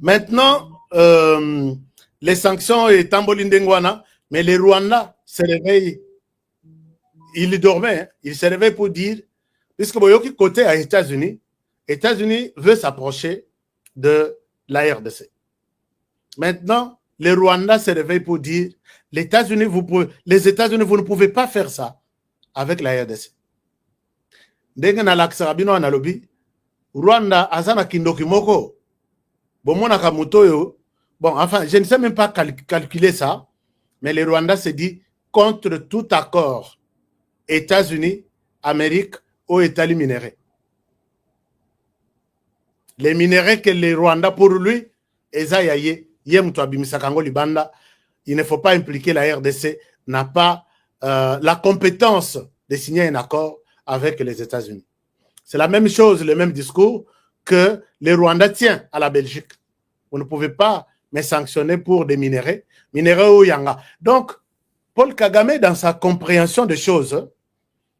Maintenant, les sanctions et Tambolindengwana, mais les Rwandais se réveillent. Ils dormaient, hein. Ils se réveillent pour dire, puisque Boyoki côté à États-Unis, États-Unis veut s'approcher de la RDC. Maintenant, les Rwandais se réveillent pour dire, les États-Unis, vous ne pouvez pas faire ça avec la RDC. Ndenge na laksabino analobi, Rwanda azana kindoki moko. Bon, enfin, je ne sais même pas calculer ça, mais les Rwandais se dit contre tout accord États-Unis, Amérique ou États-Unis minéraux. Les minéraux que les Rwandais, pour lui, il ne faut pas impliquer la RDC, n'a pas la compétence de signer un accord avec les États-Unis. C'est la même chose, le même discours que les Rwandais tiennent à la Belgique. Vous ne pouvez pas me sanctionner pour des minéraux ou yanga. Donc, Paul Kagame, dans sa compréhension des choses,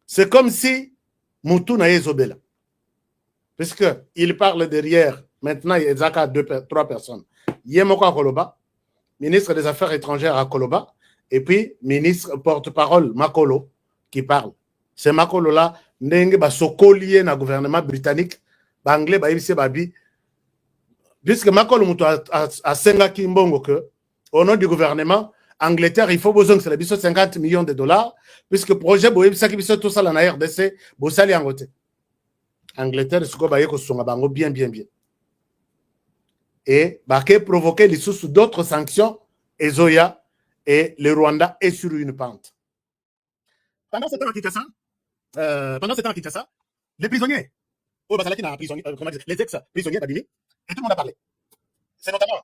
c'est comme si Moutou n'a Ezobela. Puisqu'il parle derrière, maintenant il y a 3 personnes. Yemoko à Koloba, ministre des Affaires étrangères à Koloba, et puis ministre porte-parole Makolo qui parle. C'est Makolo là, ndenge ba sokolié na gouvernement britannique, ba anglais ba ibise babi, puisque Makolo Moutou a senga kimbongo que, au nom du gouvernement, Angleterre, il faut besoin que c'est la biso 50 millions de dollars, puisque le projet boye bisa ki biso tout ça la na RDC, bosali angote. Angleterre, ce qu'on va bien. Et bah, provoquer les sous d'autres sanctions, et Zoya et le Rwanda est sur une pente. Pendant ce temps à Kinshasa, les prisonniers, les ex-prisonniers d'Abimi, et tout le monde a parlé. C'est notamment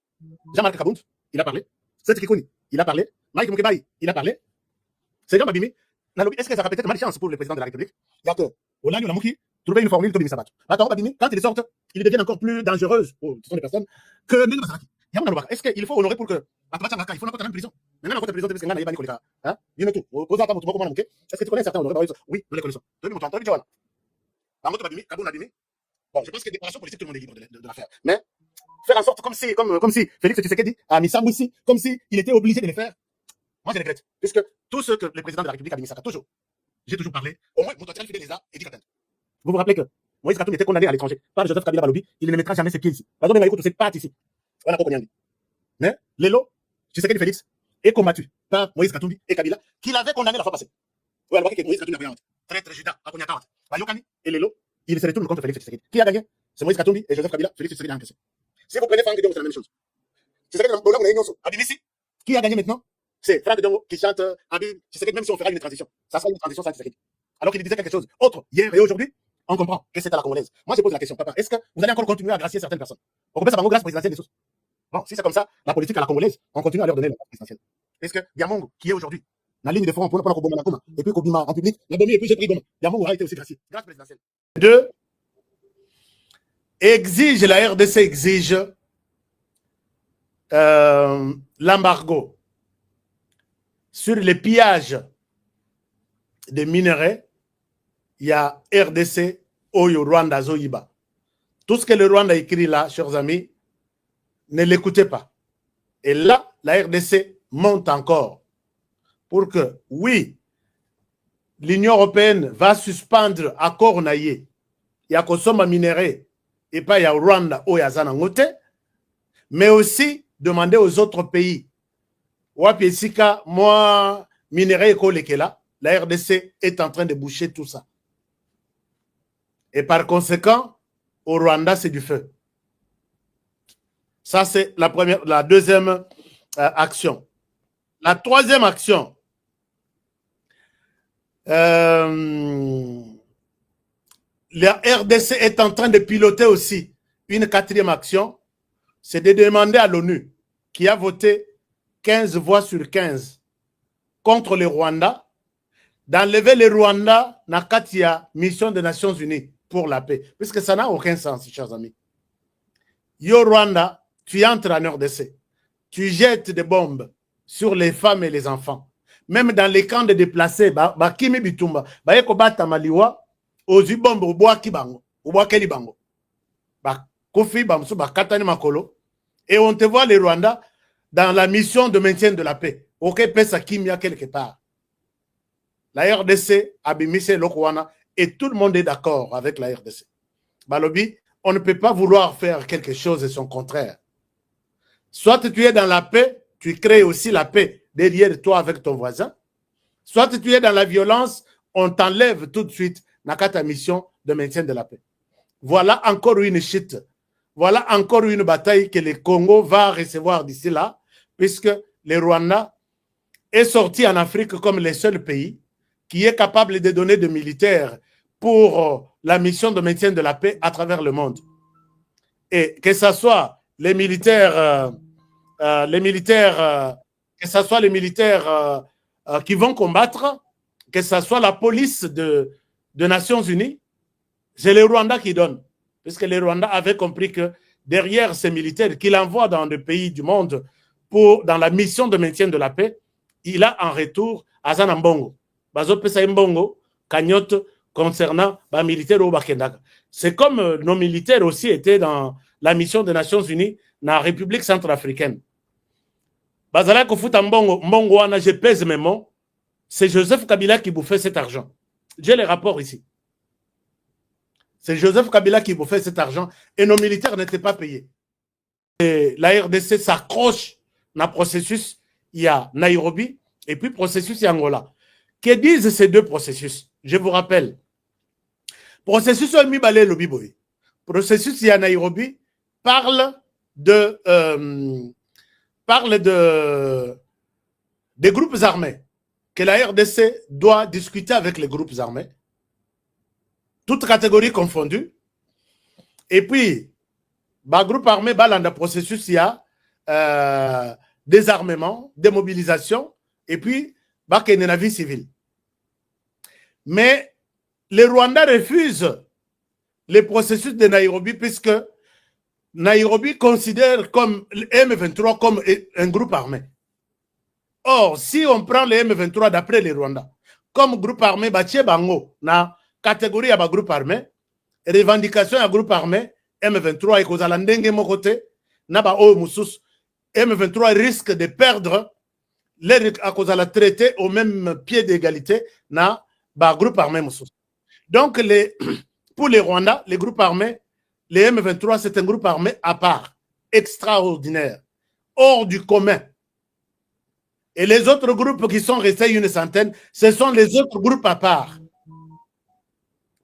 Jean-Marc Kabound, il a parlé. Seth Kikouni, il a parlé. Mike Mukebai, il a parlé. C'est Jean Babimi. Est-ce que ça aura peut-être malchance pour le président de la République? Il y a que Olanyo Lamouki trouver une formule comme il s'abat. Attends, Babimi, quand ils sortent, ils deviennent encore plus dangereux pour ce sont des personnes que Nene Basaraki. Est-ce qu'il faut honorer pour que il faut encore en prison? Maintenant, encore prison, parce qu'il y a des gens hein? Est-ce que tu connais certains honorés? Oui, nous les connaissons. Bon, je pense que déclaration politique, tout le monde est libre de la faire. Mais faire en sorte comme si Félix Tshisekedi a mis ça ici, comme s'il était obligé de le faire. Moi, je regrette. Puisque tout ce que le président de la République a mis ça, toujours. J'ai toujours parlé. Au moins, Moutouatiran Fidel les a et dit qu'atteindre. Vous vous rappelez que Moïse Katumbi était condamné à l'étranger par Joseph Kabila Balobi, il ne mettra jamais ses pieds ici. Par exemple, il pas ici. On a pas dit. Mais Lélo, Tshisekedi Félix, est combattu par Moïse Katumbi et Kabila, qui l'avait condamné la fois passée. Oui, alors que Moïse Katumbi a pris très judas, à Konyakawat. Bayokani et Lélo, il se retourne contre Félix Tshisekedi. Qui a gagné? C'est Moïse Katumbi et Joseph Kabila, Félix Tshisekedi a encaissé. Si vous prenez Franck Diongo, c'est la même chose. Tshisekedi Nambola, on a une chose. Abimisi, qui a gagné maintenant? C'est Franck Diongo qui chante Abim Tshisekedi, même si on fera une transition. Ça sera une transition sans Tshisekedi. Alors qu'il disait quelque chose autre hier et aujourd'hui, on comprend que c'est à la congolaise. Moi, je pose la question, papa, est-ce que vous allez encore continuer à gracier certaines personnes? On peut savoir grâce présidentielle des sources. Bon, si c'est comme ça, la politique à la congolaise, on continue à leur donner la grâce présidentielle. Est-ce que Diamongo, qui est aujourd'hui, la ligne de front pour Koboma, et puis Kobima en public, la Bomi et puis j'ai pris Goma, Diamongo aura été aussi gracié. Grâce présidentielle. Deux, la RDC exige l'embargo sur les pillages des minerais. Il y a RDC, Oyo, Rwanda, Zoïba. Tout ce que le Rwanda écrit là, chers amis, ne l'écoutez pas. Et là, la RDC monte encore pour que, oui, l'Union européenne va suspendre accord naïe. Il y a Kosoma minéré et pas il y a Rwanda, Oyo, Zanangote, mais aussi demander aux autres pays. Wapiesika, moi, minéré et Kolekela, la RDC est en train de boucher tout ça. Et par conséquent, au Rwanda, c'est du feu. Ça, c'est la deuxième action. La troisième action, la RDC est en train de piloter aussi une quatrième action, c'est de demander à l'ONU, qui a voté 15 voix sur 15 contre le Rwanda, d'enlever le Rwanda dans la mission des Nations Unies pour la paix. Puisque ça n'a aucun sens, chers amis. Yo Rwanda, tu entres en RDC. Tu jettes des bombes sur les femmes et les enfants. Même dans les camps de déplacés, Kimi Bitumba, Eko Bata Maliwa, Ozi bombe, Oboa Kibango, Oboa Kelibango. Kofi Bamsu, Katani Makolo, Et on te voit les Rwandais dans la mission de maintien de la paix. Ok, pesa kimia quelque part. La RDC a bimisé Lokwana et tout le monde est d'accord avec la RDC. Balobi, on ne peut pas vouloir faire quelque chose et son contraire. Soit tu es dans la paix, tu crées aussi la paix derrière toi avec ton voisin. Soit tu es dans la violence, on t'enlève tout de suite dans ta mission de maintien de la paix. Voilà encore une chute. Voilà encore une bataille que le Congo va recevoir d'ici là, puisque le Rwanda est sorti en Afrique comme le seul pays qui est capable de donner des militaires pour la mission de maintien de la paix à travers le monde. Et que ce soit les militaires, que ce soit les militaires qui vont combattre, que ce soit la police de Nations Unies, c'est les Rwandais qui donnent. Parce que les Rwandais avaient compris que derrière ces militaires qu'il envoie dans des pays du monde dans la mission de maintien de la paix, il a en retour Azana Mbongo. Bazo Pesa Mbongo, cagnotte concernant les militaires au Bakendaka. C'est comme nos militaires aussi étaient dans la mission des Nations Unies dans la République centrafricaine. Bazala Kofuta Mbongo, Mbongo, je pèse mes mots, c'est Joseph Kabila qui bouffait cet argent. J'ai les rapports ici. C'est Joseph Kabila qui bouffait cet argent et nos militaires n'étaient pas payés. Et la RDC s'accroche dans le processus, il y a Nairobi et puis processus, il y a Angola. Que disent ces deux processus? Je vous rappelle. Processus Mibale Lobiboy. Processus, il y a Nairobi, parle des groupes armés. Que la RDC doit discuter avec les groupes armés. Toutes catégories confondues. Et puis, le groupe armé, dans le processus, il y a désarmement, démobilisation, et puis, il y a une vie civile. Mais les Rwandais refusent le processus de Nairobi, puisque Nairobi considère comme le M23 comme un groupe armé. Or, si on prend le M23 d'après les Rwandais, comme groupe armé, Bango, na catégorie à groupe armé, revendication à groupe armé, M23 et Kozalendenge Mokote, Naba O Moussous, M23 risque de perdre à cause de la traité au même pied d'égalité na groupe armé Moussous. Donc, pour les Rwandais, les groupes armés, les M23, c'est un groupe armé à part, extraordinaire, hors du commun. Et les autres groupes qui sont restés une centaine, ce sont les autres groupes à part.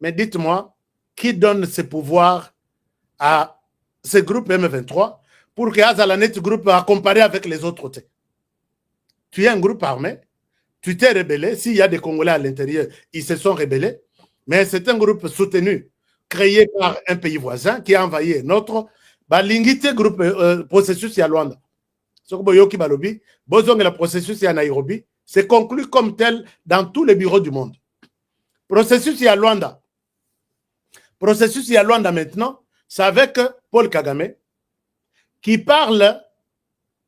Mais dites-moi, qui donne ce pouvoir à ce groupe M23 pour que Azalanet groupe à comparer avec les autres? Tu es un groupe armé, tu t'es rebellé. S'il y a des Congolais à l'intérieur, ils se sont rebellés. Mais c'est un groupe soutenu, créé par un pays voisin qui a envahi notre. L'ingité groupe processus à Luanda. Le processus à Nairobi, c'est conclu comme tel dans tous les bureaux du monde. Processus à Luanda. Processus à Luanda maintenant, c'est avec Paul Kagame qui parle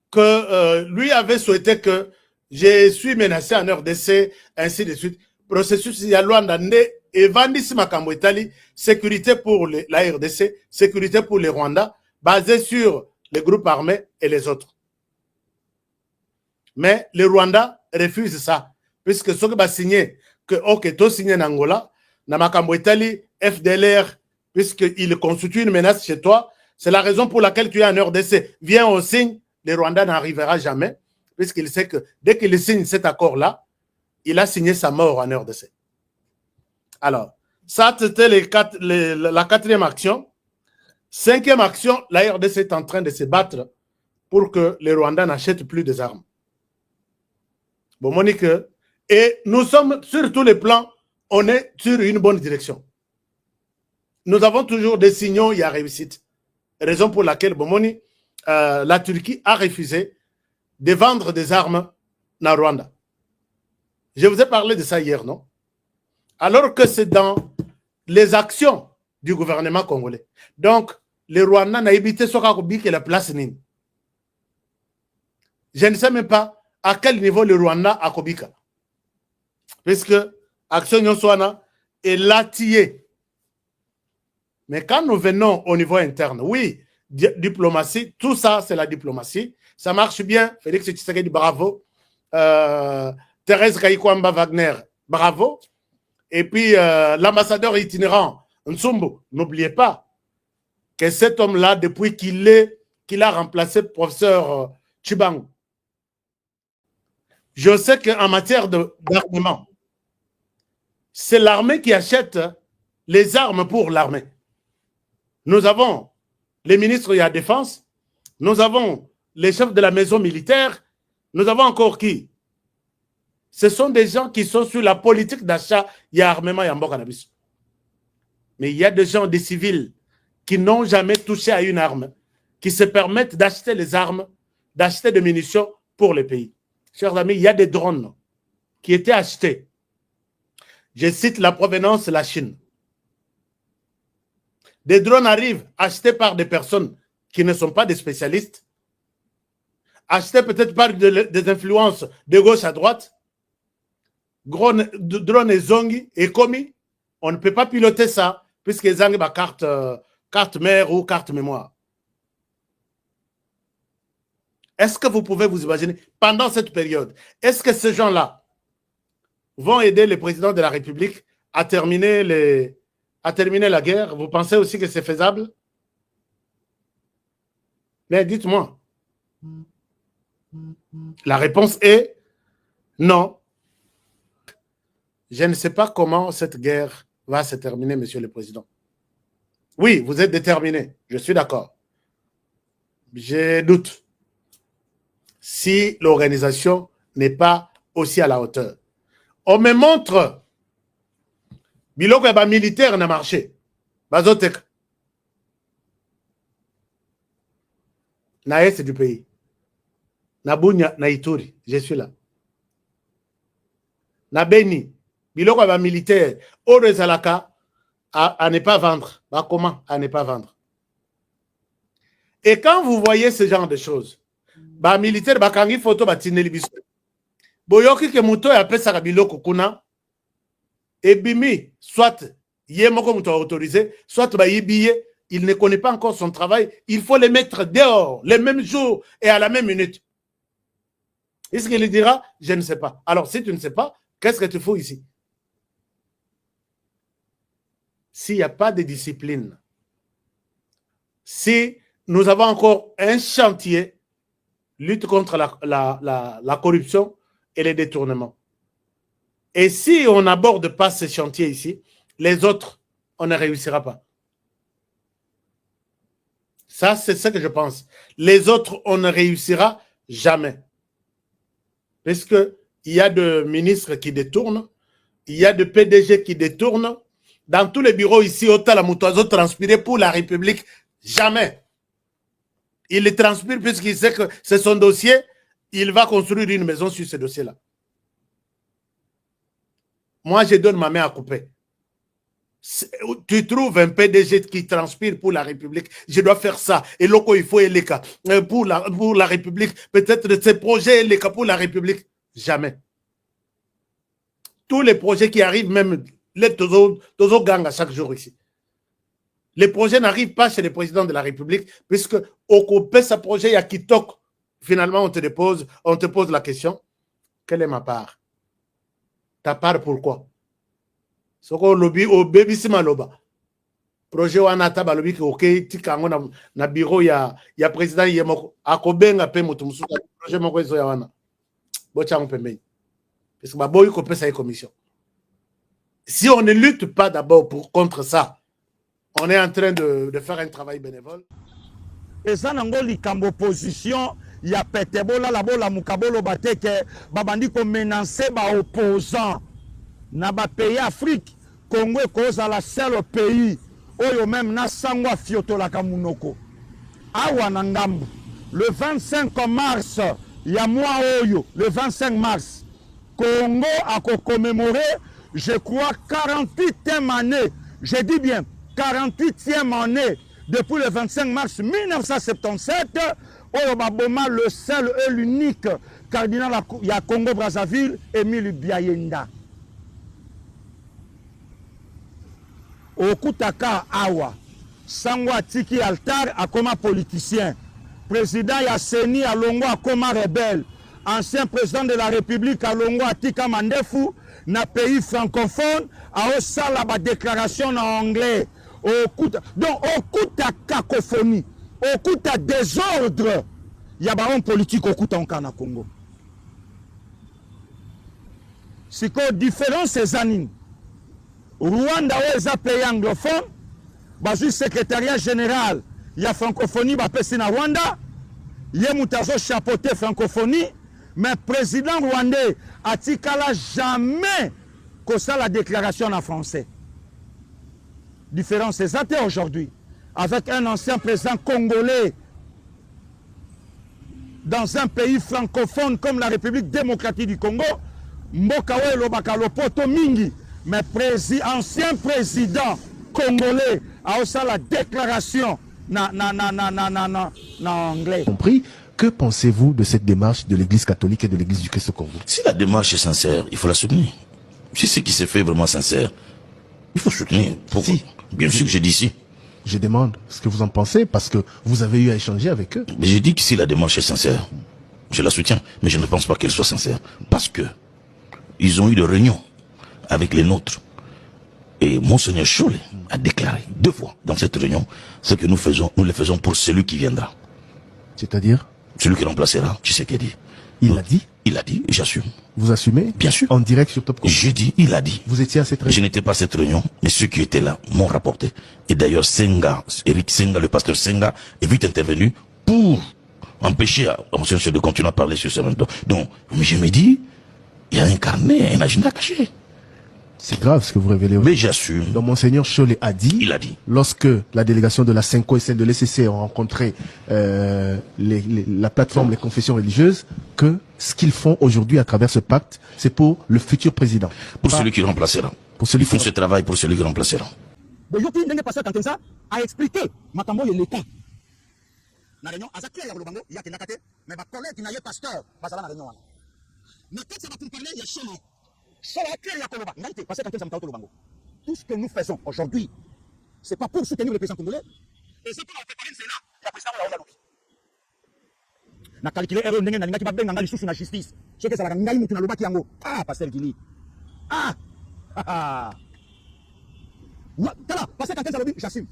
que lui avait souhaité que je suis menacé en RDC, ainsi de suite. Processus à Luanda et Vandis Makambo Italie, sécurité pour la RDC, sécurité pour les Rwandais, basée sur les groupes armés et les autres. Mais les Rwandais refusent ça, puisque ceux qui ont signé, que ok, tu signé en Angola, dans Makambo Italie, FDLR, puisqu'il constitue une menace chez toi, c'est la raison pour laquelle tu es en RDC. Viens au signe, les Rwandais n'arrivera jamais, puisqu'il sait que dès qu'il signe cet accord-là, il a signé sa mort en RDC. Alors, ça c'était la quatrième action. Cinquième action, la RDC est en train de se battre pour que les Rwandais n'achètent plus des armes. Bon, Monique, et nous sommes sur tous les plans, on est sur une bonne direction. Nous avons toujours des signaux, il y a réussite. Raison pour laquelle, Bomoni, la Turquie a refusé de vendre des armes dans Rwanda. Je vous ai parlé de ça hier, non? Alors que c'est dans les actions du gouvernement congolais. Donc, les Rwandais n'ont évité ce que la place Nini. Je ne sais même pas à quel niveau le Rwanda a Kobika. Puisque Action Yonswana est latillée. Mais quand nous venons au niveau interne, oui, diplomatie, tout ça, c'est la diplomatie. Ça marche bien. Félix Tshisekedi, bravo. Thérèse Kaikwamba Wagner, bravo. Et puis, l'ambassadeur itinérant, Nsumbu, n'oubliez pas que cet homme-là, depuis qu'il a remplacé le professeur Tshibang, je sais qu'en matière d'armement, c'est l'armée qui achète les armes pour l'armée. Nous avons les ministres de la Défense, nous avons les chefs de la maison militaire, nous avons encore qui? Ce sont des gens qui sont sur la politique d'achat, il y a armement, il y a un cannabis. Mais il y a des gens, des civils, qui n'ont jamais touché à une arme, qui se permettent d'acheter les armes, d'acheter des munitions pour les pays. Chers amis, il y a des drones qui étaient achetés. Je cite la provenance, la Chine. Des drones arrivent achetés par des personnes qui ne sont pas des spécialistes, achetés peut-être par des influences de gauche à droite. Drone et zongi et commis, on ne peut pas piloter ça puisque zongi ba carte mère ou carte mémoire. Est-ce que vous pouvez vous imaginer pendant cette période, est-ce que ces gens-là vont aider le président de la République à terminer la guerre? Vous pensez aussi que c'est faisable? Mais dites-moi. La réponse est non. Je ne sais pas comment cette guerre va se terminer, Monsieur le Président. Oui, vous êtes déterminé, je suis d'accord. Je doute si l'organisation n'est pas aussi à la hauteur. On me montre biloko ya militaire na marché. Bazotek. Na est du pays. Na Bunya, na Ituri, je suis là. Na Beni, biloko ya militaire, Oro Zalaka, à ne pas vendre. Bah, comment à ne pas vendre? Et quand vous voyez ce genre de choses, bah militaire, bah kangi photo, bah tineli biso. Boyoki ke muto ya pesa ka biloko kuna, et bimi, soit yé moko muto autorisé, soit bah yibiye, il ne connaît pas encore son travail, il faut les mettre dehors, les mêmes jours et à la même minute. Est-ce qu'il dira? Je ne sais pas. Alors, si tu ne sais pas, qu'est-ce que tu fais ici? S'il n'y a pas de discipline, si nous avons encore un chantier, lutte contre la corruption et les détournements. Et si on n'aborde pas ce chantier ici, les autres, on ne réussira pas. Ça, c'est ce que je pense. Les autres, on ne réussira jamais. Parce qu'il y a des ministres qui détournent, il y a des PDG qui détournent. Dans tous les bureaux ici, autant la moutoiseau transpirer pour la République, jamais. Il les transpire puisqu'il sait que c'est son dossier, il va construire une maison sur ce dossier-là. Moi, je donne ma main à couper. Tu trouves un PDG qui transpire pour la République, je dois faire ça. Et loco, il faut les cas pour la République. Peut-être ces projets, les cas pour la République. Jamais. Tous les projets qui arrivent, même les Tozo gang à chaque jour ici. Les projets n'arrivent pas chez le président de la République, puisque au coupé ce projet, il y a qui toque. Finalement, on te pose la question, quelle est ma part? Ta part pourquoi? Soko lobby au baby simaloba. Projet wana taba lobby ki ok tikango na bureau ya président yemoko akobenga pe mutu musuka projet moko ezo ya wana. Bocha mpembeni. Parce que baboyi ko pesa commission. Si on ne lutte pas d'abord contre ça, on est en train de faire un travail bénévole. Et ça nango likambo opposition ya petebola la bola mukabolo bateke babandi ko menacer ba opposants na ba pays Afrique. Congo est cause à la seule pays oyo même na sangwa fiotola kamunoko. Awa nangambu. Le 25 mars, ya mois oyo, le 25 mars, Congo a commémoré, je crois, 48e année. Je dis bien 48e année depuis le 25 mars 1977, oyo baboma le seul et l'unique cardinal ya Congo Brazzaville, Émile Biayenda. Okutaka awa sango atiki altar akoma politicien, président ya Seni alongo akoma rebelle, ancien président de la République alongo atika mandefu na pays francophone aosala ba déclaration en anglais. Donc okuta cacophonie, okuta désordre, ya ba homme politique okuta onka na Congo. Siko différence ezanini. Rwanda oza pays anglophone, bazui secrétariat général ya francophonie bapesi na Rwanda, ye mutazo chapeauté francophonie, mais président rwandais atikala jamais que ça la déclaration en français. Différence exacte aujourd'hui avec un ancien président congolais dans un pays francophone comme la République démocratique du Congo, mboka we lobaka lopoto mingi, mais ancien président congolais a aussi la déclaration na anglais. Compris. Que pensez-vous de cette démarche de l'Église catholique et de l'Église du Christ au Congo? Si la démarche est sincère, il faut la soutenir. Si ce qui s'est fait est vraiment sincère, il faut soutenir. Si. Bien sûr que j'ai dit si. Je demande ce que vous en pensez parce que vous avez eu à échanger avec eux. Mais j'ai dit que si la démarche est sincère, je la soutiens. Mais je ne pense pas qu'elle soit sincère. Parce que ils ont eu des réunions avec les nôtres. Et Monseigneur Cholet a déclaré 2 fois dans cette réunion ce que nous faisons, nous le faisons pour celui qui viendra. C'est-à-dire? Celui qui remplacera, tu sais qu'il dit. Il l'a dit? Il a dit, et j'assume. Vous assumez? Bien sûr. En direct sur Top Congo? J'ai dit, il a dit. Vous étiez à cette Je réunion? n'étais pas à cette réunion, mais ceux qui étaient là m'ont rapporté. Et d'ailleurs, Eric Senga, le pasteur Senga, est vite intervenu pour empêcher à Monseigneur de continuer à parler sur ce même temps. Donc, mais je me dis, il y a un carnet, un agenda caché. C'est grave ce que vous révélez. Mais j'assume. Donc Monseigneur Cholet a dit, Il a dit. lorsque la délégation de la Senko et celle de l'ECC ont rencontré la plateforme Les Confessions Religieuses, que ce qu'ils font aujourd'hui à travers ce pacte, c'est pour le futur président. Pour celui qui remplacera. Pour celui Ils font qui- ce travail pour celui qui remplacera. Boyoki ndenge pasteur Kantensa a expliqué makambo ya l'État. Na réunion azaki ya lobango ya kendaka te, mais ba collègue na ye pasteur bazala na réunion wana. Na kati ba parler ya chama. Cela a créé la Koloba. Parce que tout ce que nous faisons aujourd'hui, ce n'est pas pour soutenir le président congolais, et c'est pour préparer le Sénat. Le président de la Lobby. Na calculé erreur ndenge na ngaki ba benga ngali susu na justice. Ce que ça la ngai mutu na lobaki yango. Ah, pasteur Gili. Ah. Tala, pasteur Kantensa lobby, j'assume.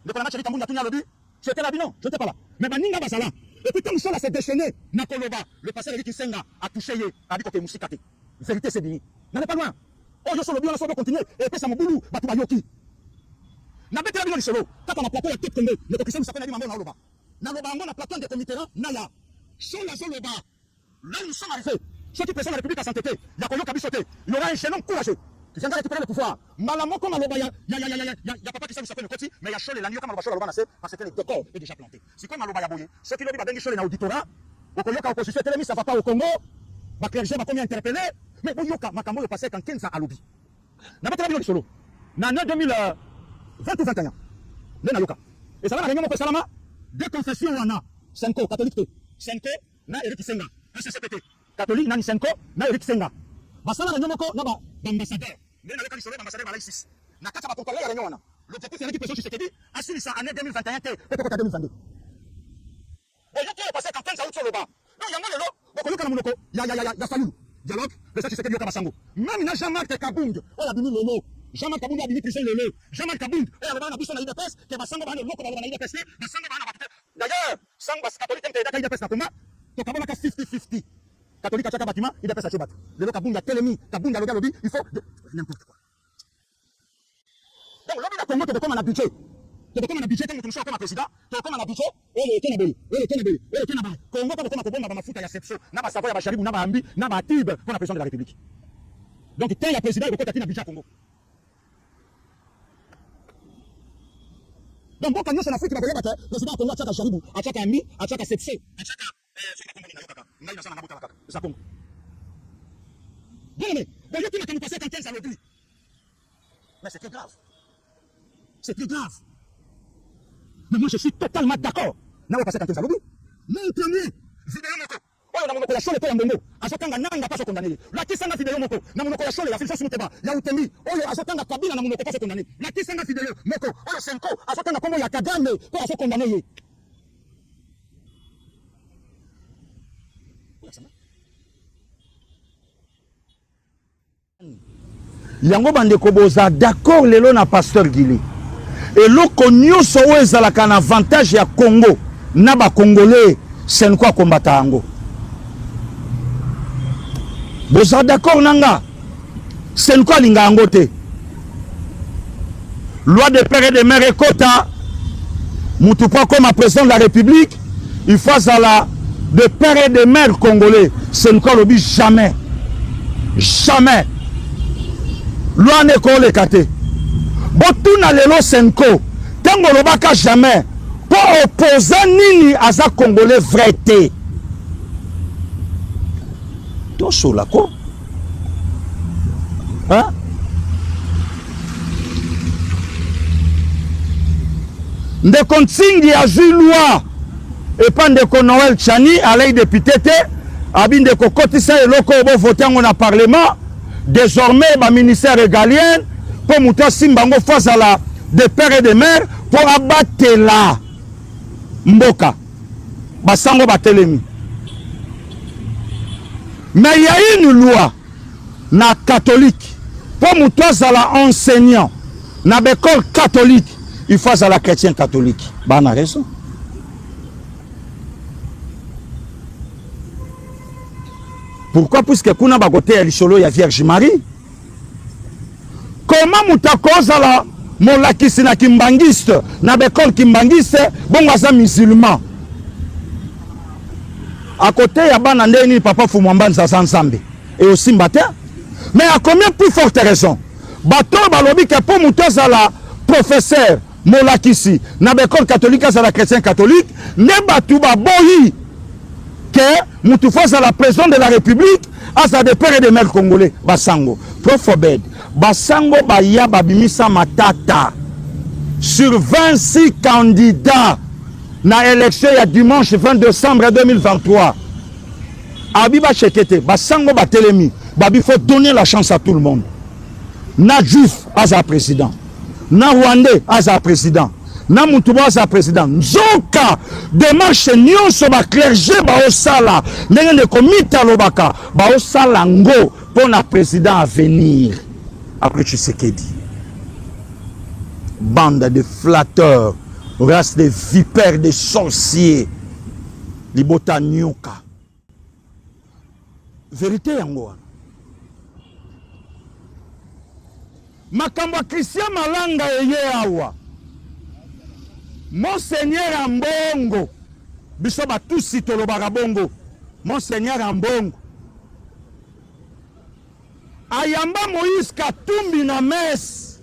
Le premier match avec Kambouna Tunya lobby, j'étais là, non, j'étais pas là. Mais Baninga Basala. Et puis comme cela s'est déchaîné, Nakoloba, le pasteur Eric Senga a touché, a dit que Moussikate. Vérité c'est béni. N'allez pas loin. Oh, je suis le bien, on va continuer. Et puis ça m'a boulou, Batouba Yoki. N'a pas été là, solo. Quand on a plateau, la tête comme le Christian s'appelle Nabi Mambo Naloba. Naloba, on a plateau de comité, Naya. Sur la zone là, là nous sommes arrivés. Ceux qui présentent la République à s'entêter, il y a Koyoka Bissoté, il y aura un chaînon courageux. Qui viendra récupérer le pouvoir. Malamo comme Naloba, il y a papa qui s'appelle le Koti, mais il y a Chol et la New comme Naloba Chol parce que le décor est déjà planté. C'est comme Naloba Yaboye. Ceux qui l'ont dit Chol et l'auditorat, au Koyoka opposition, Télémi, ça va pas au Congo. Ma clergé va combien interpellé, mais Boyoka, Makambo, le passé quand 15 ans à lobby. N'a pas été solo. Dans l'année 2020 ou 21, le Nayoka. Et ça va la réunion au Salama, deux confessions on a. Senko, catholique, Senko, na Eric Senga, SCPT. Catholique, na Senko, na Eric Senga. Basala réunion moko, na ba, ambassadeur. Mais na le solo, ambassadeur Malais 6. Na kata ba contrôler la réunion on a. L'objectif c'est récupérer ce qui dit, assurer ça année 2021, peut-être 2022. Boyoka est passé quand 15 ans sur le bas. Non, il y a un lolo, il y a fallu. Dialogue, le ça, tu sais que Kabasango. Même na Jean-Marc Kabound, on a bini lolo. Jean-Marc Kabound a bini prison lolo. Jean-Marc Kabound, on a bini na IDPS, que Basango va le loko va na IDPS, Basango va na batute. D'ailleurs, sang bas catholique tem te IDPS na kuma, to kabona ka 50-50. Catholique a bâtiment, IDPS a chobat. Le loko Kabound a Télémi, Kabound a lobby, il faut n'importe quoi. Donc lobby na Congo te comme un budget. Comme un budget comme tu comme président, comme un budget, et le Kenabé. Congo comme un mafuta ya sepso, na ba savoya ba sharibu na ba ambi, na ba tib pour la président de la République. Donc il y a président de côté na budget Congo. Donc bon quand c'est l'Afrique qui va le président Congo a sharibu, a ambi, a sepso, a ce que Congo na yokaka. Na ina sana na botaka. Ça Congo. Bien mais, bon yo qui m'a passé quand 15 à l'obli. Mais c'est très grave. C'est très grave. Mais moi, je suis totalement d'accord. N'a pas passé quand tu as lobby. Mais premier, vidéo moko. oyo na monoko ya shole to ya mbongo azotanga nanga paso condamné lakisanga video moko na monoko ya shole ya Fulgence Muteba ya Utembi oyo azotanga Kabila na monoko paso condamné lakisanga video moko oyo Senko azotanga kombo ya Kagame po aso condamné ye yango bandeko boza d'accord lelo na pasteur Guilé eloko nyonso oyo ezalaka na avantage ya Congo na ba Congolais Senko akombata yango boza d'accord nanga Senko alinga yango te loi de père et de mère ekota mutu po comme président de la République il faut azala de père et de mère congolais Senko alobi jamais jamais loi neko leka te botuna lelo Senko tango lobaka jamais po opposa nini aza congolais vrai te tosola ko hein ndeko Ntingi azwi loi epa ndeko Noël Chani alei député te abi ndeko kotisa eloko obo vote yango na parlement désormais ba ministère régalien pour muta simbango face à la de père et de mère pour abattre la mboka basango batelemi mais il y a une loi na catholique pour muta zala enseignant na l'école catholique il faut à la chrétien catholique bah on a raison pourquoi puisque kuna bakote ya lisolo ya Vierge Marie comment mutakoza la molakisi na kimbangiste na bekol kimbangiste bongo aza musulman à côté ya bana ndeni papa Fumwambanza za Nzambe et aussi mbate mais à combien plus forte raison bato balobi ke po mutoza la professeur molakisi na bekol catholique za la chrétien catholique ne batu ba boyi que Moutoufa à la présidente de la République à sa de père et de mère congolais basango profobed basango baya babimisa matata sur 26 candidats na élection ya dimanche 20 décembre 2023 abiba chekete basango batelemi babi faut donner la chance à tout le monde na juif à sa président na rwandais à sa président na mutuba sa président nzoka démarche nyonso ba clergé ba osala ndenge ne komita lobaka ba osala ngo pour na président à venir après Tshisekedi bande de flatteurs race de vipères de sorciers libota nyoka vérité yango makambo Christian Malanga eye awa Monseigneur Ambongo biso batusi tolobaka bongo Monseigneur Ambongo ayamba Moïse Katumbi na messe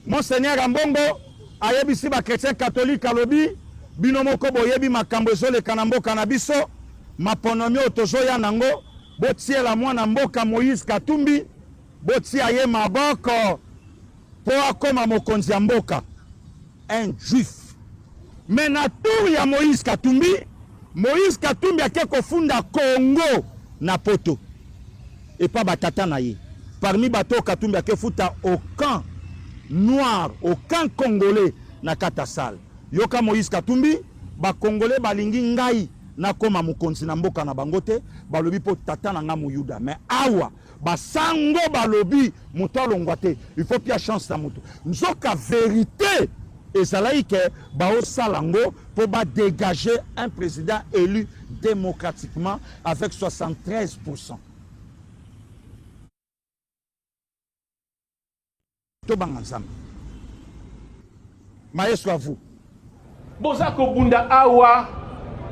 Monseigneur Ambongo ayebisi ba chrétien catholique alobi bino moko boyebi makambo ezoleka na mboka na biso maponomi otozoya nango botiela mwana mboka Moïse Katumbi botia ye maboko po akoma mokonzi ya mboka un juif. Mais na tour ya Moïse Katumbi a quelque funda Congo na poto. Et pas batata na ye. Parmi bato Katumbi a futa aucun noir, aucun congolais na katasal. Yoka Moïse Katumbi ba congolais balingi ngai na koma mukonzi na mboka na bangote balobi po tata na nga muyuda. Mais awa basango balobi mutalo ngwate. Il faut pia chance na mutu. Nzoka vérité et ça là que bao salango pour dégager un président élu démocratiquement avec 73%. Tobanganzam. Maestro à vous. Bozako bunda awa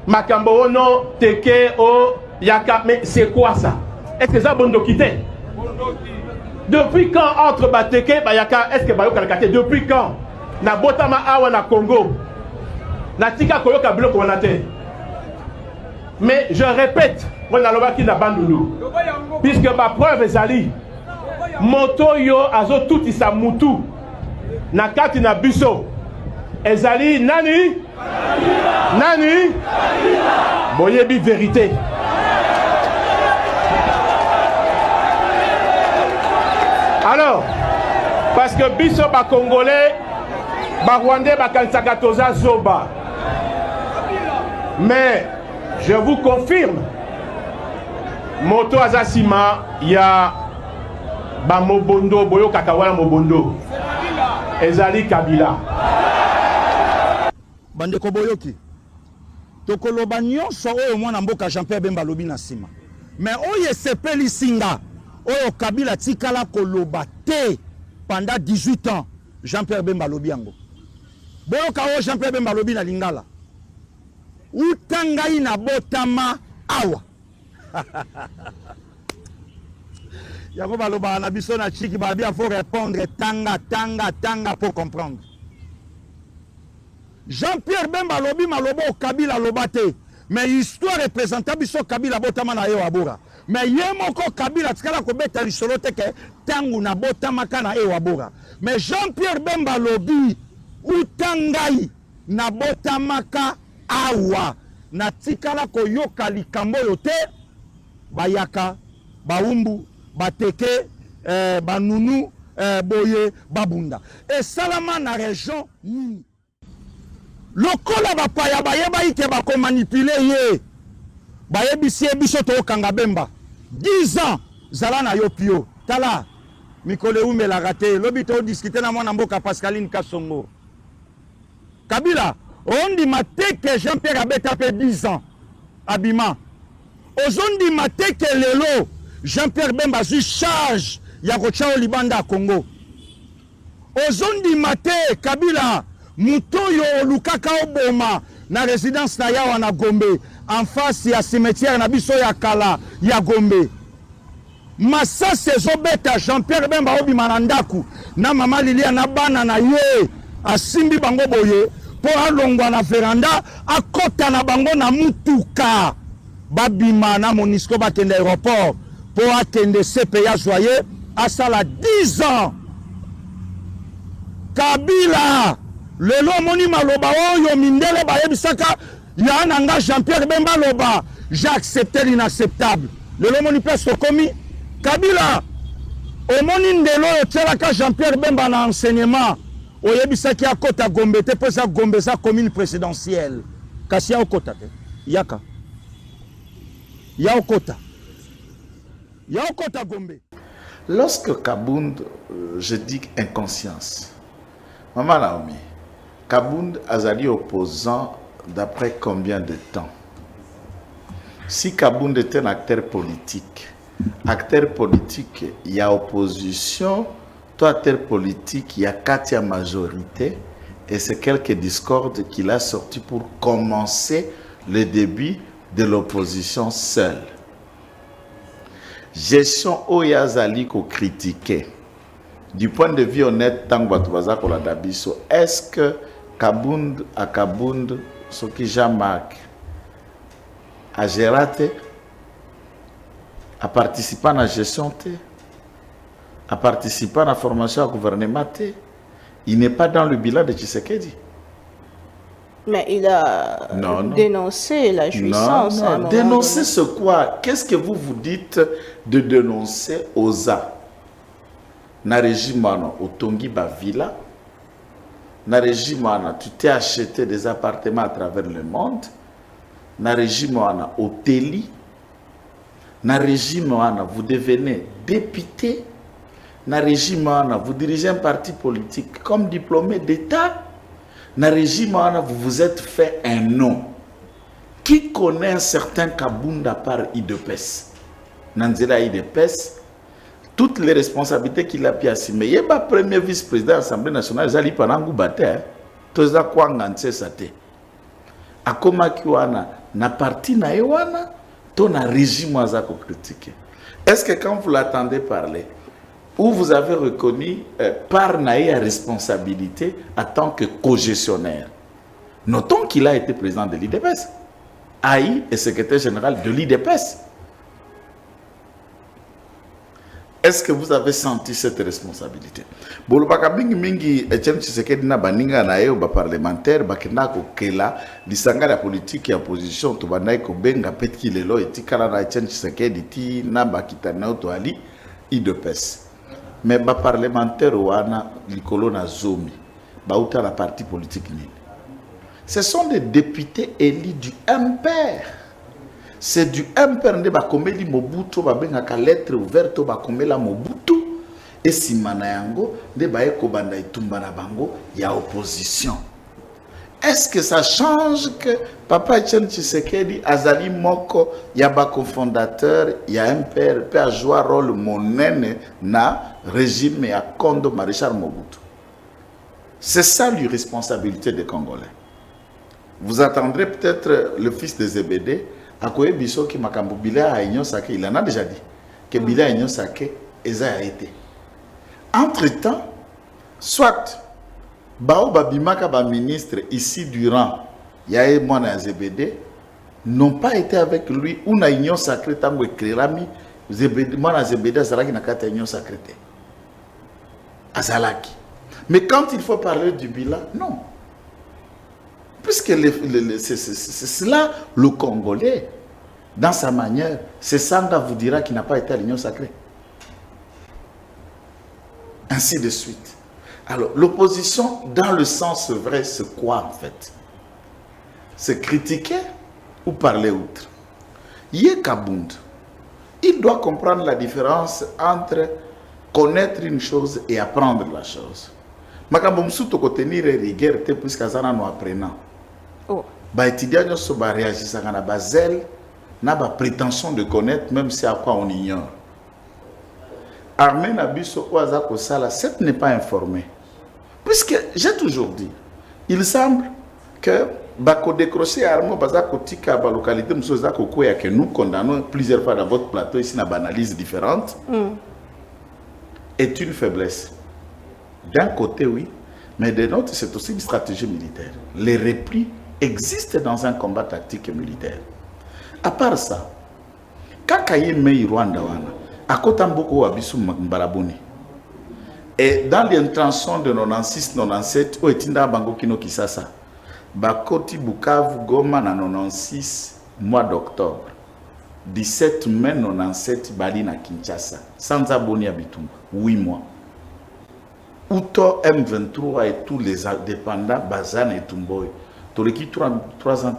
makambo ono teke o yaka mais c'est quoi ça? Est-ce que ça bondo quitté? Depuis quand entre bateke bayaka est-ce que bayo kalakate depuis quand? Na botama awa na Congo na tika koyoka bloc on a te mais je répète on a loba ki na bandulu puisque ma preuve ezali moto yo azo tout isa mutu na kati na biso ezali nani Boyebi vérité. Alors, parce que biso ba Congolais, ba Rwandais, ba Kansakatoza Zoba. Mais je vous confirme, Moto Azasima, il y a ba Mobondo, Boyo Kakawala Mobondo. Ezali Kabila. Bandeko Boyoki. Tokoloba nyonso oyo mwana mboka Jean-Pierre Bemba lobi na sima. Mais oyo sepeli singa, oyo Kabila tikala koloba te pendant 18 ans. Jean-Pierre Bemba lobi yango. Boyoka oyo Jean-Pierre Bemba lobi na Lingala. Utangai na botama awa. Yango baloba na biso na chiki ba bien faut répondre tanga pour comprendre. Jean-Pierre Bemba lobi malobo Kabila lobate. Mais histoire représentante biso Kabila botama na yo abora. Mais yemoko Kabila tikala ko beta lisolo teke tangu na botama kana e wabora. Mais Jean-Pierre Bemba lobi utangai na botama ka awa na tikala ko yoka likambo yote bayaka baumbu bateke banunu boye babunda et salama na région nini lokola bapaya bayeba ike bako manipuler ye bayebisi biso to kanga Bemba 10 ans zala na yo pio tala mikole umela raté lobi to discuter na mwana mboka Pascaline Kasongo Kabila on dit maté que Jean-Pierre Abeta fait 10 ans abima ozondi maté que lelo Jean-Pierre Bemba su charge ya kochao libanda à Congo ozondi maté Kabila mutoyo lukaka oboma na résidence na yawa na Gombe en face ya cimetière na biso ya kala ya Gombe masase zobeta Jean-Pierre Bemba obima na ndaku na mama Lilia na bana na ye asimbi bango boye po alongwa na veranda akota na bango na mutuka babima na Monisco bakende aéroport po akende CPA joyeux asala 10 ans Kabila lelo moni maloba oyo mindele bayebisaka ya nanga Jean-Pierre Bemba loba j'ai accepté l'inacceptable lelo moni place komi Kabila omoni ndelo otelaka Jean-Pierre Bemba na enseignement oyebisaki akota Gombe te po sa Gombe sa commune présidentielle kasi ya okota te yaka ya okota Gombe. Lorsque Kabound, je dis inconscience, Maman Naomi, Kabound azali opposant d'après combien de temps? Si Kabound est un acteur politique, il y a opposition, toi acteur politique, il y a 4 majorité, et c'est quelques discordes qu'il a sorti pour commencer le début de l'opposition seule. Gestion Oyazali ko critiqué. Du point de vue honnête, est-ce que Kabound à Kabound, ce qui Jean-Marc a géré, a participé à la gestion, a participé à la formation au gouvernement, il n'est pas dans le bilan de Tshisekedi. Mais il a dénoncé la jouissance. Non. Dénoncer ce quoi? Qu'est-ce que vous vous dites de dénoncer OZA? Na régime au Tongi Bavila, na régime tu t'es acheté des appartements à travers le monde, na régime au Teli, na régime vous devenez député, na régime vous dirigez un parti politique comme diplômé d'État. Dans le régime, vous vous êtes fait un nom. Qui connaît un certain Kabound à part IDPS? Nanzela IDPS, toutes les responsabilités qu'il a pu assumer. Il n'est pas premier vice-président de l'Assemblée nationale, il a Panangou Bate. Tout ça, quoi, Nanse Sate. Akoma Kiwana, na parti na Ewana, ton régime à critiquer. Est-ce que quand vous l'attendez parler, où vous avez reconnu par Naïa responsabilité en tant que co-gestionnaire. Notons qu'il a été président de l'IDPS. Aïe est secrétaire général de l'IDPS. Est-ce que vous avez senti cette responsabilité? Bon, le mingi Etienne Tshisekedi na baninga na yo ba parlementaire ba kenda ko kela lisanga la politique ya opposition to banai ko benga petki lelo etikala na Etienne Tshisekedi ti na bakitana to ali IDPS. Mais ba parlementaire wana likolo na zomi ba uta la parti politique nini. Ce sont des députés élus du MPR. C'est du MPR de Bakomeli Mobutu, Babengaka lettre ouverte Bakomela Mobutu, et si Manayango, de Baeko Banda Itumba na Bango, il y a opposition. Est-ce que ça change que Papa Etienne Tshisekedi, Azali Moko, il y a cofondateur, il y a MPR, peut jouer rôle monnaie na régime et à Kondo Maréchal Mobutu? C'est ça l'irresponsabilité des Congolais. Vous entendrez peut-être le fils de Zébédé, Akoye Biso qui makambo Bila a Ignon Sake, il en a déjà dit que Bila a Ignon Sake, Eza a été. Entre-temps, soit Bao Babimaka ba ministre ici durant Yae Mwana Zébédé n'ont pas été avec lui ou na Ignon Sacré tango éclairami Mwana Zébédé Azalaki na kata Ignon Sacré Azalaki. Mais quand il faut parler du bilan, non. Puisque c'est cela le Congolais, dans sa manière, c'est Sanga vous dira qu'il n'a pas été à l'Union sacrée. Ainsi de suite. Alors, l'opposition, dans le sens vrai, c'est quoi en fait? C'est critiquer ou parler outre. Yekabund, il doit comprendre la différence entre connaître une chose et apprendre la chose. Makambo msuto kotenir rigueur te puisque azana no apprenant. Oh. Ba étudiant nyoso ba réagissaka na bazel na ba prétention de connaître même si à quoi on ignore. Armée na biso oaza ko sala cette n'est pas informé. Puisque j'ai toujours dit, il semble que bako décrocher armo baza kotika ba localité msoza kokoya que nous condamnons plusieurs fois dans votre plateau ici na banalise différente. Est une faiblesse. D'un côté, oui, mais de l'autre, c'est aussi une stratégie militaire. Les replis existent dans un combat tactique et militaire. À part ça, Kakaye Mei Rwanda wana, Akotambo Abisu Mbalaboni. Et dans l'intention de 96-97, où est Bango Kino Kisasa, Bakoti Bukavu Goma na 96 mois d'octobre. 17 mai 97 Bali na Kinshasa. Sans abonner à Bitumba. 8 mois. Outo M23 et tous les indépendants, Bazan et Tumboy, tu as 3 ans.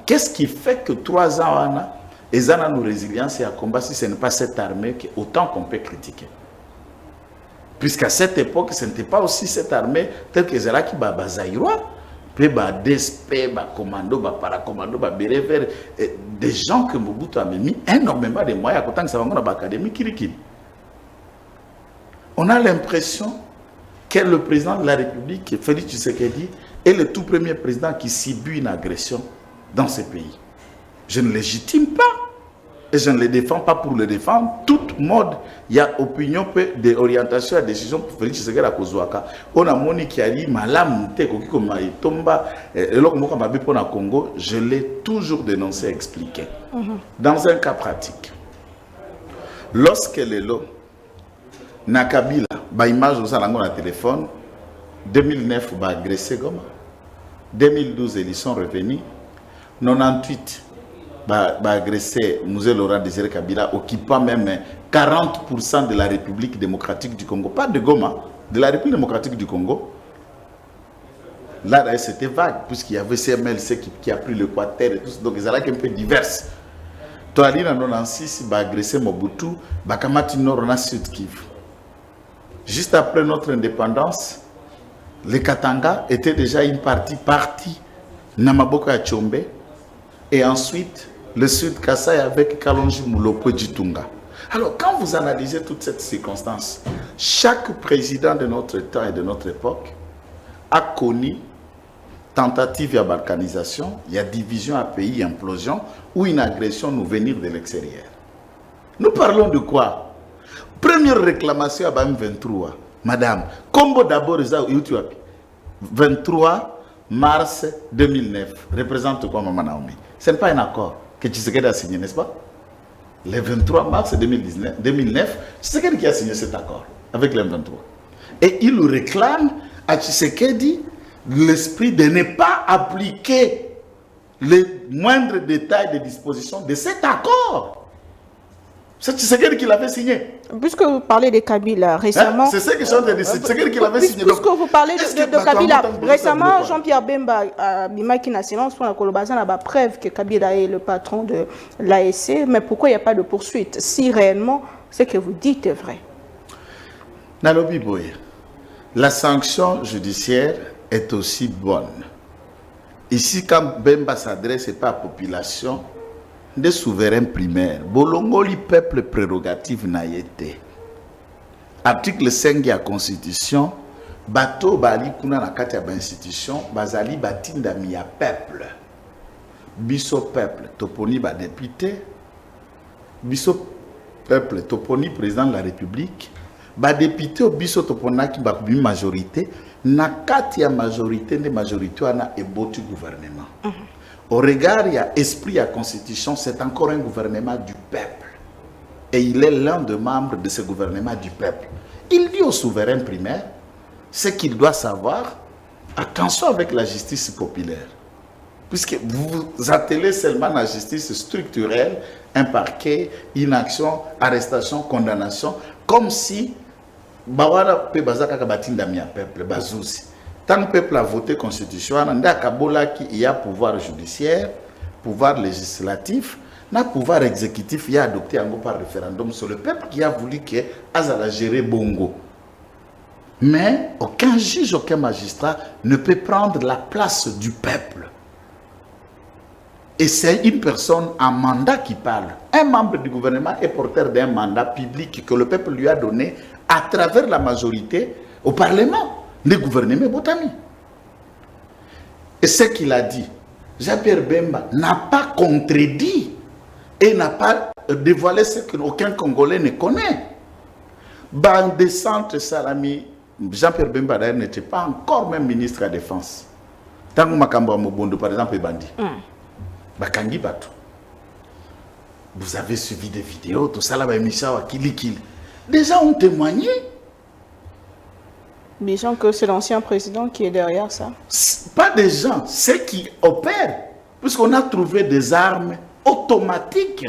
Qu'est-ce qui fait que 3 ans, ils ont une résilience et un combat si ce n'est pas cette armée, autant qu'on peut critiquer? Puisqu'à cette époque, ce n'était pas aussi cette armée telle que Zeraki Bazaïroa, puis DSP, commando, paracommando, bérévère, des gens que Mobutu a mis énormément de moyens à côté de ça, on a l'académie Kirikiri. On a l'impression que le président de la République, Félix Tshisekedi, est le tout premier président qui subit une agression dans ce pays. Je ne légitime pas et je ne le défends pas pour le défendre. Toute mode, il y a opinion, d'orientation et de décision pour Félix Tshisekedi à Kozouaka. On a moni qui a dit, Malam, Tomba, Congo, je l'ai toujours dénoncé, expliqué. Dans un cas pratique, lorsque les lots Nakabila, ba image aux alentours de téléphone, 2009, ba agressé Goma. 2012, ils sont revenus. 98, ba agressé Moussé Laurent Désiré Kabila, occupant même 40% de la République démocratique du Congo. Pas de Goma, de la République démocratique du Congo. Là, c'était vague, puisqu'il y avait CMLC qui a pris le Quater et tout ça. Donc, ils allaient un peu diverses. Toali, en 96, ba agressé Mobutu, ba Kamati Nord, na Sud Kivu. Juste après notre indépendance, les Katanga étaient déjà une partie Namaboko à Tchombe, et ensuite le Sud Kassai avec Kalonji Moulopo Djitunga. Alors quand vous analysez toute cette circonstance, chaque président de notre temps et de notre époque a connu tentative de balkanisation, il y a division à pays, implosion, ou une agression nous venir de l'extérieur. Nous parlons de quoi? Première réclamation à BAM 23, madame, Combo d'abord 23 mars 2009, représente quoi, Maman Naomi? Ce n'est pas un accord que Tshisekedi a signé, n'est-ce pas? Le 23 mars 2009, Tshisekedi qui a signé cet accord avec le 23. Et il réclame à Tshisekedi l'esprit de ne pas appliquer les moindres détails des dispositions de cet accord. C'est Tshisekedi qui l'avait signé. Puisque vous parlez de Kabila récemment... C'est ce que je suis en train de dire. C'est Tshisekedi qui l'avait signé. Puisque vous parlez de Kabila récemment, Jean-Pierre Bemba a Bimaki na silence pour la Kolobazan a preuve que Kabila est le patron de l'ASC. Mais pourquoi il n'y a pas de poursuite si réellement ce que vous dites est vrai? Nalobi Boye, la sanction judiciaire est aussi bonne. Ici, quand Bemba s'adresse pas à la population, des souverains primaires, Bolongoli peuple prérogative n'a été. Article 5 de la Constitution, bateau bali kuna na kati ya institution, bazali batinda mi ya peuple. Biso peuple, toponi ba député, biso peuple, toponi président de la République, ba député au biso toponaki ba majorité, na kati ya majorité ne majorité wana eboti gouvernement. Au regard il y a esprit à constitution, c'est encore un gouvernement du peuple. Et il est l'un des membres de ce gouvernement du peuple. Il dit au souverain primaire ce qu'il doit savoir, attention avec la justice populaire. Puisque vous attelez seulement la justice structurelle, un parquet, une action, arrestation, condamnation, comme si Bawara pe bazaka kabatinda mi peuple bazouzi. Tant que le peuple a voté constitution, il y a pouvoir judiciaire, pouvoir législatif, na pouvoir exécutif, il y a adopté par référendum sur le peuple qui a voulu que Azala gérer Bongo. Mais aucun juge, aucun magistrat ne peut prendre la place du peuple. Et c'est une personne en mandat qui parle. Un membre du gouvernement est porteur d'un mandat public que le peuple lui a donné à travers la majorité au Parlement. Le gouvernement Botami. Et ce qu'il a dit, Jean-Pierre Bemba n'a pas contredit et n'a pas dévoilé ce qu'aucun Congolais ne connaît. Bande centre Salami, Jean-Pierre Bemba n'était pas encore même ministre de la Défense. Tant que Makambo Mobondo, par exemple, est bandit. Bakangi Batou. Vous avez suivi des vidéos, tout ça là, des gens ont témoigné. Des gens que c'est l'ancien président qui est derrière ça. Pas des gens, ceux qui opèrent. Puisqu'on a trouvé des armes automatiques.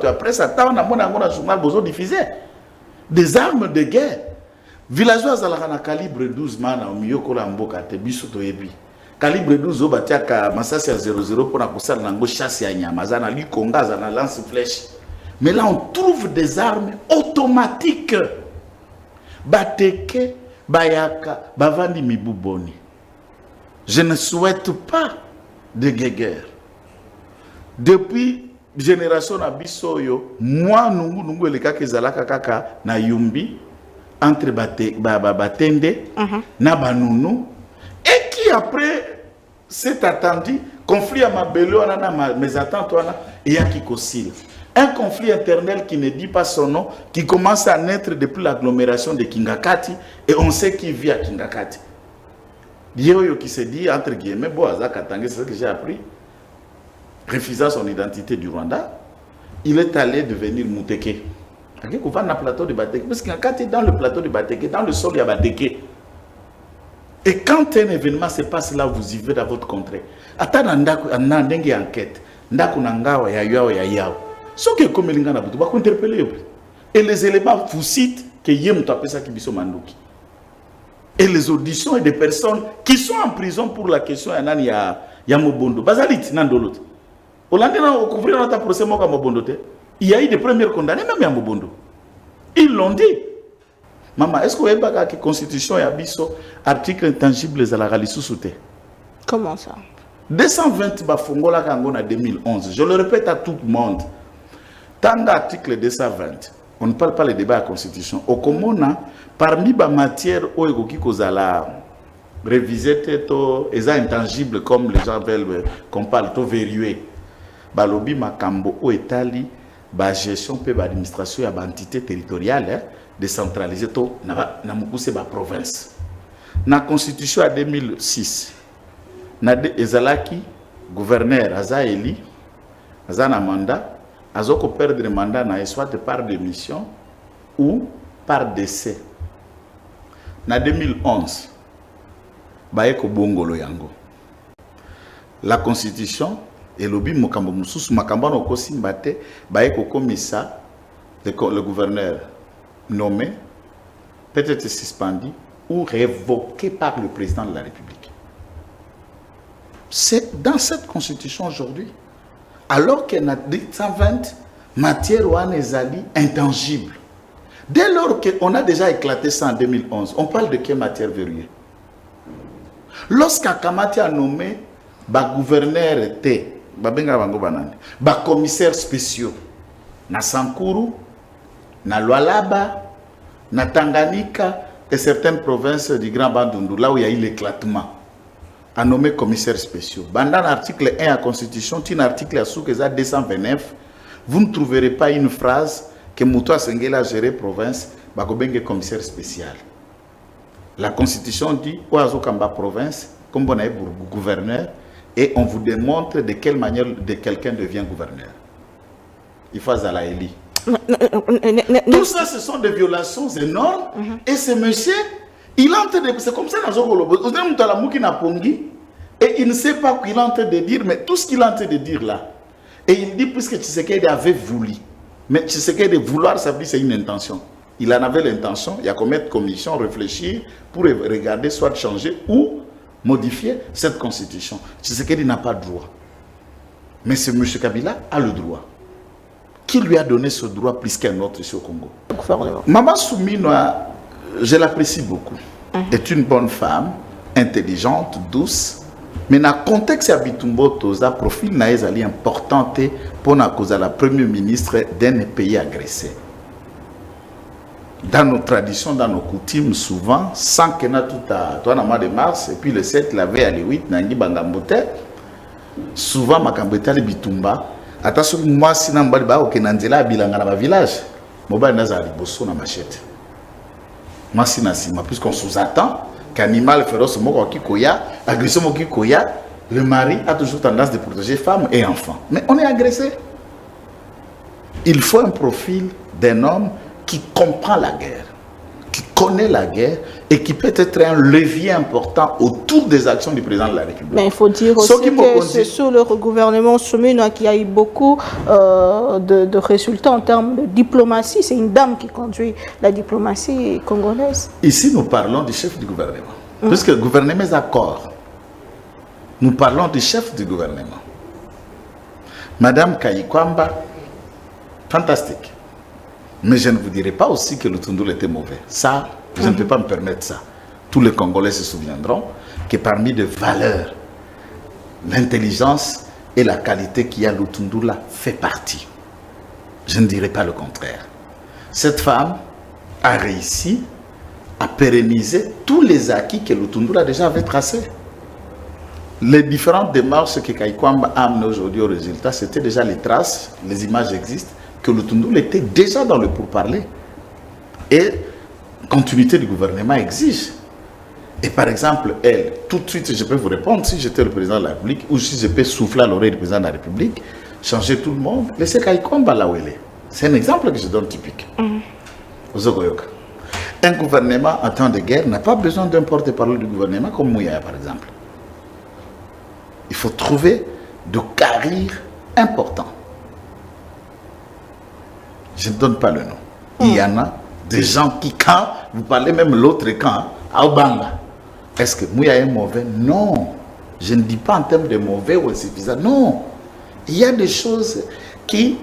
Après ça, on a un journal diffusé. Des armes de guerre. Villageois à la calibre 12 man au milieu de la mboka te bisoto yebi. Calibre 12 au batiaka masasi à 00 pour la coussade nango chasse ya nyamazana li konga na lance flèche. Mais là on trouve des armes automatiques. Bateke Bayaka, Bavandi Mibuboni. Je ne souhaite pas de guerre. Depuis génération Abisoyo, moi, nous le kaka zalaka kaka na yumbi entre Batende, na Banunu, et qui après s'est attendu conflit à Mabelo, mes attentes, et à Kikosil. Un conflit interne qui ne dit pas son nom, qui commence à naître depuis l'agglomération de Kingakati, et on sait qui vit à Kingakati. Yoyo qui se dit, entre guillemets, c'est ce que j'ai appris, refusant son identité du Rwanda, il est allé devenir Mouteke. Dans le plateau de Bateke, parce que dans le plateau de Bateke, dans le sol, il y a Bateke. Et quand un événement se passe là, vous y vivez dans votre contrée. Attends, on a une enquête. Ce qui est comme les gens va interpeller. Et les éléments vous citent que Yem tapé ça qui biso manduki. Et les auditions et des personnes qui sont en prison pour la question ya Mobondo. Bazalit nandolot. Hollande na couvrir notre procès moka Mobondo te. Il y a eu des premiers condamnés même à Mobondo. Ils l'ont dit. Maman, est-ce que vous avez pas que constitution ya biso article intangible à la ralisou souté? Comment ça? 220 bafongola kangona 2011. Je le répète à tout le monde. Tant d'articles 220, on ne parle pas les débats à la Constitution. Au Komona, parmi les matières révisées, et intangibles comme les gens veulent qu'on parle, to verrouillé. Balobi makambo o etali, ba gestion pe ba administration ya ba entité territoriale décentralisée to na mukuse ba province. Na Constitution à 2006, na ezalaki gouverneur Azaeli, Azana mandat. azoko perdre le mandat na soit par démission ou par décès. En 2011, baeko bongolo yango. La constitution et lobby mokambo mususu makamba no kosimbate baeko komisa le gouverneur nommé peut-être suspendu ou révoqué par le président de la République. C'est dans cette constitution aujourd'hui. Alors qu'il y a 120 matières ou intangibles. Dès lors qu'on a déjà éclaté ça en 2011, on parle de quelle matière verrouillée? Lorsqu'Akamati a nommé gouverneur était, commissaires spéciaux, na Sankuru, na Lualaba, na Tanganyika et certaines provinces du Grand Bandundu, là où il y a eu l'éclatement, a nommé commissaires spéciaux. Dans l'article 1 à la Constitution, un article à Soukeza 229, vous ne trouverez pas une phrase que Moutoua Sengela a géré province, bakobenge commissaire spécial. La Constitution dit, Oazo Kamba province, comme on a gouverneur, et on vous démontre de quelle manière quelqu'un devient gouverneur. Il faut à la Eli. Tout ça, ce sont des violations énormes. Et ce monsieur, il est en train de... C'est comme ça, et il ne sait pas ce qu'il est en train de dire, mais tout ce qu'il est en train de dire là, et il dit, puisque Tshisekedi avait voulu, mais Tshisekedi vouloir, ça veut dire c'est une intention. Il en avait l'intention, il y a combien de commissions, réfléchir pour regarder, soit changer ou modifier cette constitution. Tshisekedi n'a pas de droit. Mais ce M. Kabila a le droit. Qui lui a donné ce droit plus qu'un autre ici au Congo? Maman Souminoa, je l'apprécie beaucoup. Est une bonne femme, intelligente, douce. Mais dans le contexte habitumbo, le profil est important pour la première ministre d'un pays agressé. Dans nos traditions, dans nos coutumes, souvent, sans que nous tout à mois de mars, et puis le 7, la veille à le 8, Nangi Bangambote, souvent, Makambote, le Bitumba, attention, moi, si nous avons un Nandela, Bilanga, dans village, Moba Nazari, Bosso, na machette. Moi, si nous puisqu'on sous-attend qu'animal féroce, Mokikoya, agression Mokikoya, le mari a toujours tendance de protéger femmes et enfants. Mais on est agressé. Il faut un profil d'un homme qui comprend la guerre, qui connaît la guerre et qui peut être un levier important autour des actions du président de la République. Mais il faut dire aussi que c'est sous le gouvernement Souminoa qu'il y a eu beaucoup de résultats en termes de diplomatie. C'est une dame qui conduit la diplomatie congolaise. Ici, nous parlons du chef du gouvernement. Puisque le gouvernement est d'accord. Nous parlons du chef du gouvernement. Madame Kayikwamba, fantastique. Mais je ne vous dirai pas aussi que le Tundul était mauvais. Ça, je ne peux pas me permettre ça. Tous les Congolais se souviendront que parmi les valeurs, l'intelligence et la qualité qu'il y a, le Tundula fait partie. Je ne dirai pas le contraire. Cette femme a réussi à pérenniser tous les acquis que le Tundula déjà avait tracés. Les différentes démarches que Kayikwamba a amenées aujourd'hui au résultat, c'était déjà les traces, les images existent, que le Tundul était déjà dans le pourparler. Et continuité du gouvernement exige. Et par exemple, elle, tout de suite, je peux vous répondre, si j'étais le président de la République, ou si je peux souffler à l'oreille du président de la République, changer tout le monde, laisser Kayikwamba là où elle est. C'est un exemple que je donne typique. Un gouvernement en temps de guerre n'a pas besoin d'un porte-parole du gouvernement comme Mouya, par exemple. Il faut trouver de carrières importants. Je ne donne pas le nom. Il y en a des gens qui, quand vous parlez même l'autre camp, à Obanga, est-ce que Mouya est mauvais? Non. Je ne dis pas en termes de mauvais ou insuffisant. Non. Il y a des choses qui,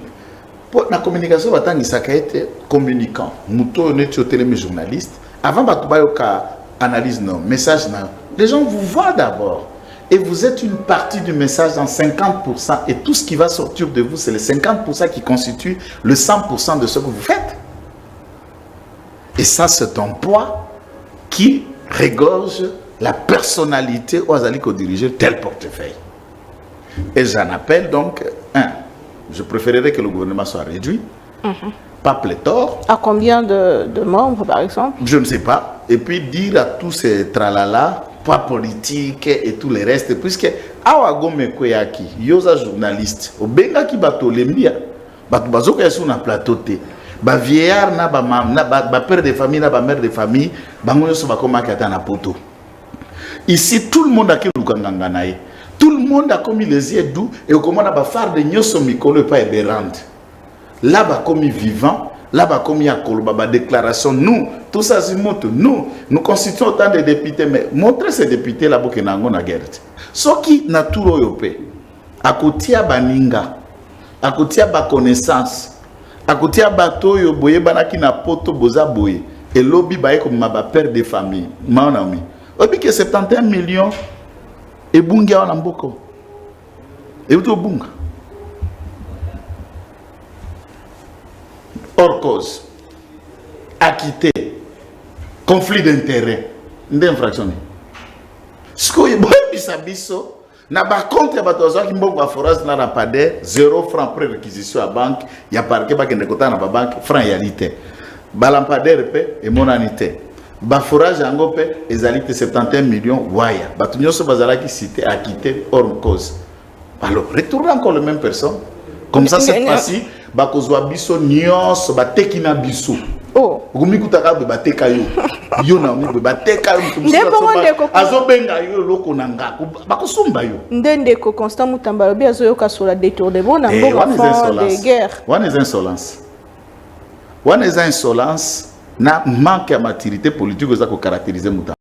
pour la communication, il a été communicant. Mouto, on est journaliste. Avant, analyse non, message non. Les gens vous voient d'abord. Et vous êtes une partie du message dans 50%. Et tout ce qui va sortir de vous, c'est les 50% qui constituent le 100% de ce que vous faites. Et ça, c'est un poids qui regorge la personnalité aux alliés qui dirigent tel portefeuille. Et j'en appelle donc, je préférerais que le gouvernement soit réduit, pas pléthore. À combien de membres, par exemple? Je ne sais pas. Et puis dire à tous ces tralala, pas politique et tout le reste, puisque awa gome koyaki yoza journaliste obenga ki bato lembia bato bazoka sur na plateau te ba vieillard na ba père de famille na ba mère de famille bango nyonso bakoma kata na poto. Ici tout le monde a kelukanganga nae. Tout le monde a commis les yeux doux et au comment ba phare de nyoso mikolo pas eberande. Là ba commis vivant, là ba commis à koloba ba déclaration nous tout ça c'est moto nous constituons autant de députés mais montrer ces députés là boke nango na guerre. Soki na turo yope akotia baninga akotia ba connaissance akotia bato yo boye banaki na poto boza boye et lobby baye comme ma père de famille mon ami obi que 71 millions et bunga wana mboko et to bunga hors cause acquitté conflit d'intérêt d'infraction ce que boye bisabiso na ba compte ba tozo ki mbongo ba forage na rapade 0 franc pré réquisition à banque ya parquet ba kende kota na ba banque franc réalité ba lampadaire pe et monanité ba forage yango pe ezalité 71 millions waya ba tunyoso bazala ki cité acquitté hors cause. Alors retourne encore les mêmes personnes comme ça cette fois-ci ba kozwa biso nyos ba tekina biso. Oh, gumi kutaka be bateka yo. Yo na mi be bateka yo mutumisa. Azo benga yo loko nanga. Bakusumba yo. Ndende ko Constant Mutamba lobi azo yoka sur la détour de bon ngoma de guerre. One is insolence. One is insolence na manque à maturité politique za ko caractériser Mutamba.